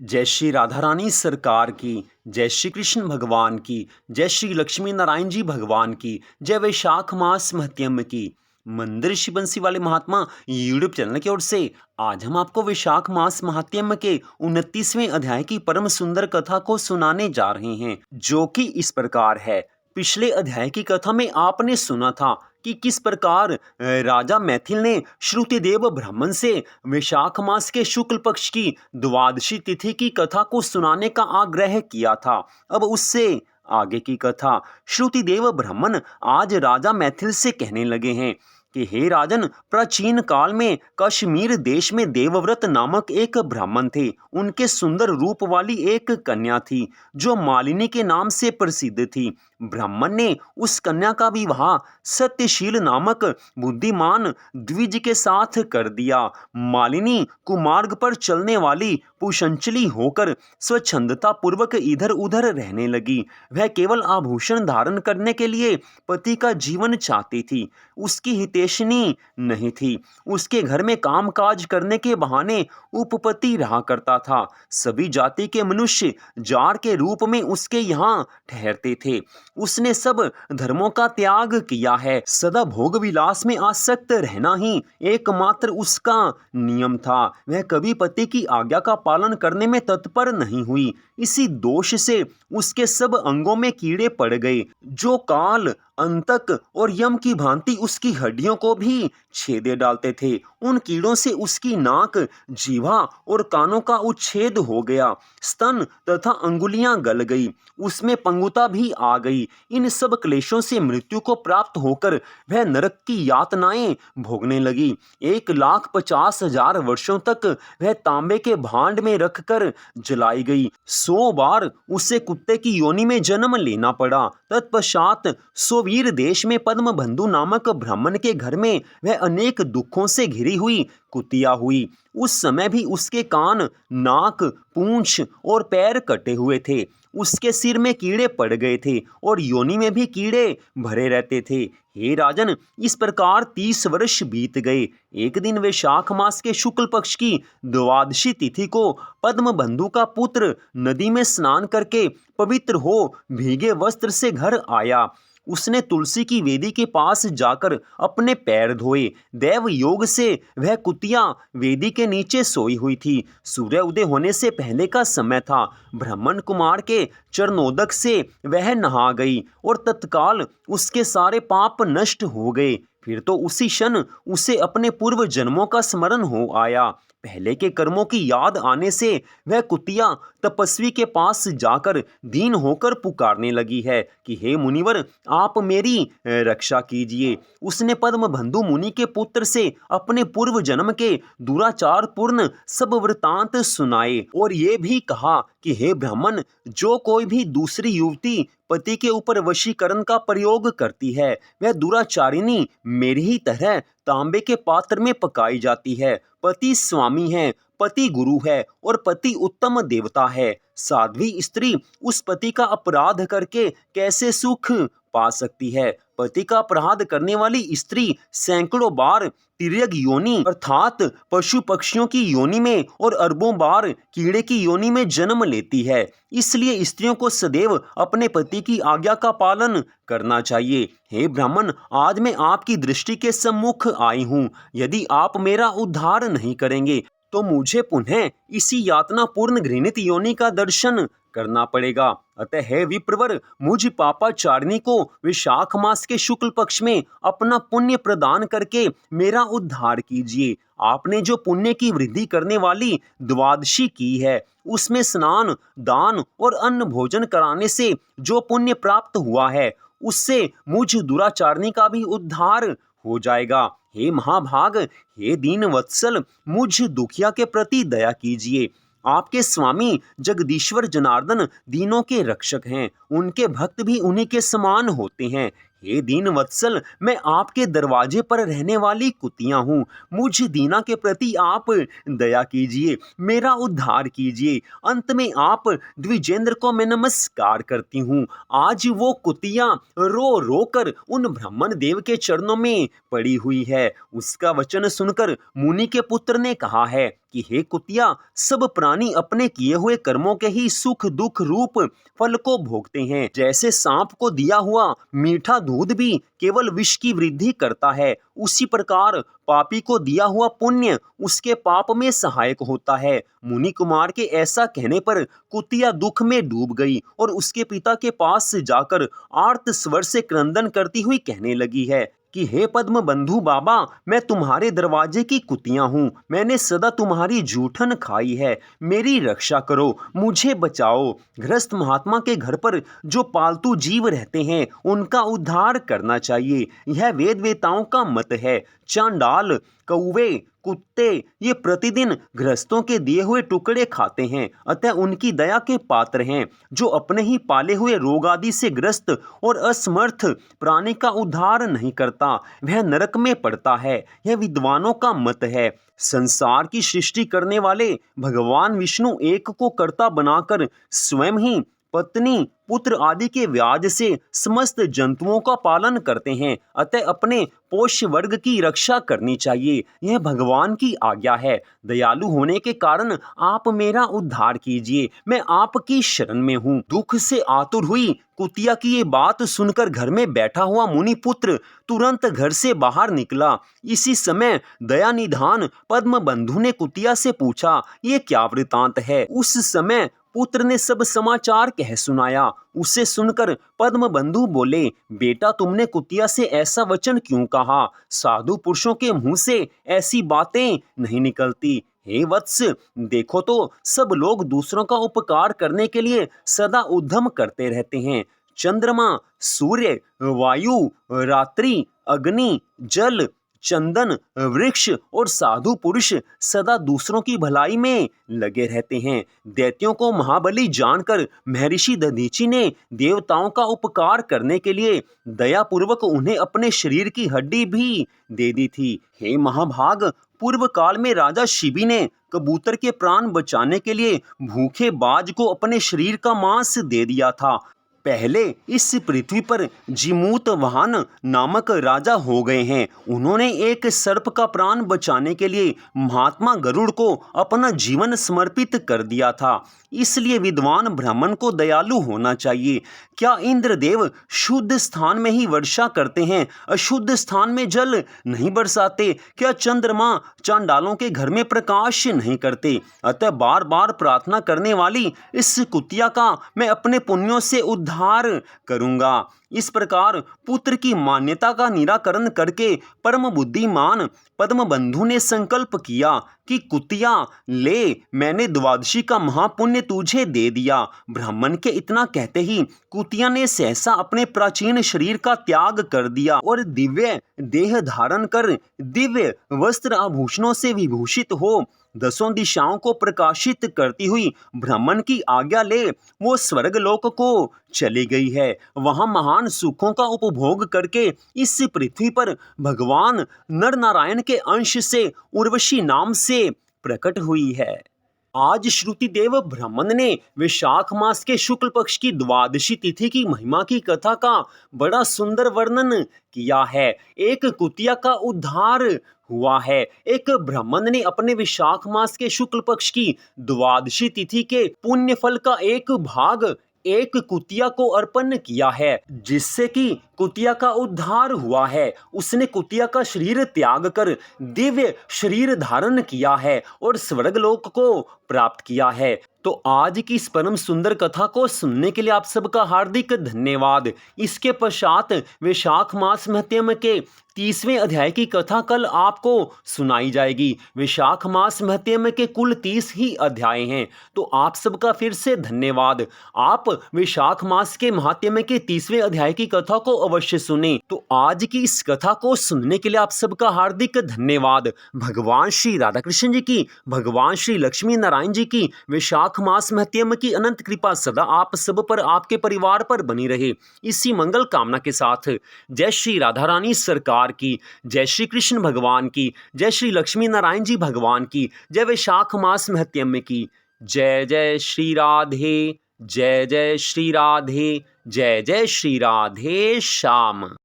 जय श्री राधा रानी सरकार की, जय श्री कृष्ण भगवान की, जय श्री लक्ष्मी नारायण जी भगवान की, जय वैशाख मास महत्यम की। मंदिर श्री बंसी वाले महात्मा यूट्यूब चैनल की ओर से आज हम आपको वैशाख मास महात्म्य के 29वें अध्याय की परम सुंदर कथा को सुनाने जा रहे हैं, जो कि इस प्रकार है। पिछले अध्याय की कथा में आपने सुना था कि किस प्रकार राजा मैथिल ने श्रुतिदेव ब्राह्मण से वैशाख मास के शुक्ल पक्ष की द्वादशी तिथि की कथा को सुनाने का आग्रह किया था। अब उससे आगे की कथा श्रुतिदेव ब्राह्मण आज राजा मैथिल से कहने लगे हैं कि हे राजन, प्राचीन काल में कश्मीर देश में देवव्रत नामक एक ब्राह्मण थे। उनके सुंदर रूप वाली एक कन्या थी जो मालिनी के नाम से प्रसिद्ध थी। ब्राह्मण ने उस कन्या का विवाह सत्यशील नामक बुद्धिमान द्विज के साथ कर दिया। मालिनी कुमार्ग पर चलने वाली पुषंचली होकर स्वच्छंदता पूर्वक इधर उधर रहने लगी। वह केवल आभूषण धारण करने के लिए पति का जीवन चाहती थी, उसकी हितैषिणी नहीं थी। उसके घर में कामकाज करने के बहाने उपपति रहा करता था। सभी जाति के मनुष्य जार के रूप में उसके यहाँ ठहरते थे। उसने सब धर्मों का त्याग किया है। सदा भोग विलास में आसक्त रहना ही एकमात्र उसका नियम था। वह कभी पति की आज्ञा का पालन करने में तत्पर नहीं हुई। इसी दोष से उसके सब अंगों में कीड़े पड़ गए, जो काल, अंतक और यम की भांति उसकी हड्डियों को भी छेदे डालते थे। उन कीड़ों से उसकी नाक, जीवा और कानों का उच्छेद हो गया। स्तन तथा अंगुलियां गल गई, उसमें पंगुता भी आ गई। इन सब क्लेशों से मृत्यु को प्राप्त होकर वह नरक की यातनाएं भोगने लगी। 1,50,000 वर्षों तक वह तांबे के भांड में रखकर जलाई गई। 100 बार उसे कुत्ते की योनि में जन्म लेना पड़ा। तत्पश्चात सोवीर देश में पद्म बंधु नामक ब्राह्मण के घर में वह अनेक दुखों से घिरी हुई कुतिया हुई। उस समय भी उसके कान, नाक, पूंछ और पैर कटे हुए थे। उसके सिर में कीड़े पड़ गए थे और योनि में भी कीड़े भरे रहते थे। हे राजन, इस प्रकार 30 वर्ष बीत गए। एक दिन वैशाख मास के शुक्ल पक्ष की द्वादशी तिथि को पद्म बंधु का पुत्र नदी में स्नान करके पवित्र हो भीगे वस्त्र से घर आया। उसने तुलसी की वेदी के पास जाकर अपने पैर धोए। देव योग से वह कुतिया वेदी के नीचे सोई हुई थी। सूर्य उदय होने से पहले का समय था। ब्राह्मण कुमार के चरणोदक से वह नहा गई और तत्काल उसके सारे पाप नष्ट हो गए। फिर तो उसी क्षण उसे अपने पूर्व जन्मों का स्मरण हो आया। पहले के कर्मों की याद आने से वह कुतिया तपस्वी के पास जाकर दीन होकर पुकारने लगी है कि हे मुनिवर, आप मेरी रक्षा कीजिए। उसने पद्म बंधु मुनि के पुत्र से अपने पूर्व जन्म के दुराचार पूर्ण सब वृतांत सुनाए और ये भी कहा कि हे ब्राह्मण, जो कोई भी दूसरी युवती पति के ऊपर वशीकरण का प्रयोग करती है, वह दुराचारिणी मेरी ही तरह तांबे के पात्र में पकाई जाती है। पति स्वामी है, पति गुरु है और पति उत्तम देवता है। साध्वी स्त्री उस पति का अपराध करके कैसे सुख पा सकती है? पति का अपराध करने वाली स्त्री सैकड़ों बार तिर्यक योनि अर्थात पशु पक्षियों की योनि में और अरबों बार कीड़े की योनि में जन्म लेती है। इसलिए स्त्रियों को सदैव अपने पति की आज्ञा का पालन करना चाहिए। हे ब्राह्मण, आज मैं आपकी दृष्टि के सम्मुख आई हूँ। यदि आप मेरा उद्धार नहीं करेंगे तो मुझे पुनः इसी यातना पूर्ण घृणित योनि का दर्शन करना पड़ेगा। अतः हे विप्रवर, मुझ पापाचारिणी को वैशाख मास के शुक्ल पक्ष में अपना पुण्य प्रदान करके मेरा उद्धार कीजिए। आपने जो पुण्य की वृद्धि करने वाली द्वादशी की है, उसमें स्नान, दान और अन्न भोजन कराने से जो पुण्य प्राप्त हुआ है, उससे मुझ दुराचारिणी का भी उद्धार हो जाएगा। हे महाभाग, हे दीन वत्सल, मुझ दुखिया के प्रति दया कीजिए। आपके स्वामी जगदीश्वर जनार्दन दीनों के रक्षक हैं। उनके भक्त भी उन्हीं के समान होते हैं। हे दीन वत्सल, मैं आपके दरवाजे पर रहने वाली कुतिया हूँ। मुझ दीना के प्रति आप दया कीजिए, मेरा उद्धार कीजिए। अंत में आप द्विजेंद्र को मैं नमस्कार करती हूँ। आज वो कुतिया रो रो कर उन ब्राह्मण देव के चरणों में पड़ी हुई है। उसका वचन सुनकर मुनि के पुत्र ने कहा है कि हे कुतिया, सब प्राणी अपने किए हुए कर्मों के ही सुख दुख रूप फल को भोगते हैं। जैसे सांप को दिया हुआ मीठा दूध भी केवल विष की वृद्धि करता है, उसी प्रकार पापी को दिया हुआ पुण्य उसके पाप में सहायक होता है। मुनि कुमार के ऐसा कहने पर कुतिया दुख में डूब गई और उसके पिता के पास जाकर आर्त स्वर से क्रंदन करती हुई कहने लगी है कि हे पद्म बंधु बाबा, मैं तुम्हारे दरवाजे की कुतिया हूँ। मैंने सदा तुम्हारी जूठन खाई है, मेरी रक्षा करो, मुझे बचाओ। गृहस्थ महात्मा के घर पर जो पालतू जीव रहते हैं उनका उद्धार करना चाहिए, यह वेद वेताओं का मत है। चांडाल, कौवे, कुत्ते ये प्रतिदिन गृहस्थों के दिए हुए टुकड़े खाते हैं, अतः उनकी दया के पात्र हैं। जो अपने ही पाले हुए रोग आदि से ग्रस्त और असमर्थ प्राणी का उद्धार नहीं करता, वह नरक में पड़ता है, यह विद्वानों का मत है। संसार की सृष्टि करने वाले भगवान विष्णु एक को कर्ता बनाकर स्वयं ही पत्नी पुत्र आदि के व्याज से समस्त जंतुओं का पालन करते हैं, अतः अपने पोष्य वर्ग की रक्षा करनी चाहिए, यह भगवान की आज्ञा है। दयालु होने के कारण आप मेरा उद्धार कीजिए, मैं आपकी शरण में हूँ। दुख से आतुर हुई कुतिया की ये बात सुनकर घर में बैठा हुआ मुनि पुत्र तुरंत घर से बाहर निकला। इसी समय दया निधान पद्म बंधु ने कुतिया से पूछा, ये क्या वृतांत है? उस समय पुत्र ने सब समाचार कह सुनाया। उसे सुनकर पद्म बंधु बोले, बेटा, तुमने कुतिया से ऐसा वचन क्यों कहा? साधु पुरुषों के मुंह से ऐसी बातें नहीं निकलती। हे वत्स, देखो तो सब लोग दूसरों का उपकार करने के लिए सदा उद्यम करते रहते हैं। चंद्रमा, सूर्य, वायु, रात्रि, अग्नि, जल, चंदन, वृक्ष और साधु पुरुष सदा दूसरों की भलाई में लगे रहते हैं। दैत्यों को महाबली जानकर महर्षि दधीचि ने देवताओं का उपकार करने के लिए दयापूर्वक उन्हें अपने शरीर की हड्डी भी दे दी थी। हे महाभाग, पूर्व काल में राजा शिबी ने कबूतर के प्राण बचाने के लिए भूखे बाज को अपने शरीर का मांस दे दिया था। पहले इस पृथ्वी पर जिमूत वाहन नामक राजा हो गए हैं। उन्होंने एक सर्प का प्राण बचाने के लिए महात्मा गरुड़ को अपना जीवन समर्पित कर दिया था। इसलिए विद्वान ब्राह्मण को दयालु होना चाहिए। क्या इंद्रदेव शुद्ध स्थान में ही वर्षा करते हैं, अशुद्ध स्थान में जल नहीं बरसाते? क्या चंद्रमा चांडालों के घर में प्रकाश नहीं करते? अतः बार बार प्रार्थना करने वाली इस कुतिया का मैं अपने पुण्यों से उद्धार करूंगा। इस प्रकार पुत्र की मान्यता का निराकरण करके परम बुद्धिमान पद्म बंधु ने संकल्प किया कि कुतिया, ले, मैंने द्वादशी का महापुण्य तुझे दे दिया। ब्राह्मण के इतना कहते ही कुतिया ने सहसा अपने प्राचीन शरीर का त्याग कर दिया और दिव्य देह धारण कर दिव्य वस्त्र आभूषणों से विभूषित हो दसों दिशाओं को प्रकाशित करती हुई ब्राह्मण की आज्ञा ले वो स्वर्गलोक को चली गई है। वहां महान सुखों का उपभोग करके इस पृथ्वी पर भगवान नर नारायण के अंश से उर्वशी नाम से प्रकट हुई है। आज श्रुतिदेव ब्राह्मण ने वैशाख मास के शुक्ल पक्ष की द्वादशी तिथि की महिमा की कथा का बड़ा सुंदर वर्णन किया है। एक कुतिया का उद्धार हुआ है। एक ब्राह्मण ने अपने वैशाख मास के शुक्ल पक्ष की द्वादशी तिथि के पुण्य फल का एक भाग एक कुतिया को अर्पण किया है, जिससे कि कुतिया का उद्धार हुआ है। उसने कुतिया का शरीर त्याग कर दिव्य शरीर धारण किया है और स्वर्गलोक को प्राप्त किया है। तो आज की इस परम सुंदर कथा को सुनने के लिए आप सबका हार्दिक धन्यवाद। इसके पश्चात वैशाख मास महत्म के 30वें अध्याय की कथा कल आपको सुनाई जाएगी। वैशाख मास महत्म के कुल 30 ही अध्याय हैं। तो आप सबका फिर से धन्यवाद। आप वैशाख मास के महात्म्य के 30वें अध्याय की कथा को अवश्य सुने। तो आज की इस कथा को सुनने के लिए आप सबका हार्दिक धन्यवाद। भगवान श्री राधा कृष्ण जी की, भगवान श्री लक्ष्मी नारायण जी की वैशाख मास महत्म की अनंत कृपा सदा आप सब पर, आपके परिवार पर बनी रहे। इसी मंगल कामना के साथ जय श्री राधा रानी सरकार की, जय श्री कृष्ण भगवान की, जय श्री लक्ष्मी नारायण जी भगवान की, जय वैशाख मास महत्म की। जय जय श्री राधे, जय जय श्री राधे, जय जय श्री राधे श्याम।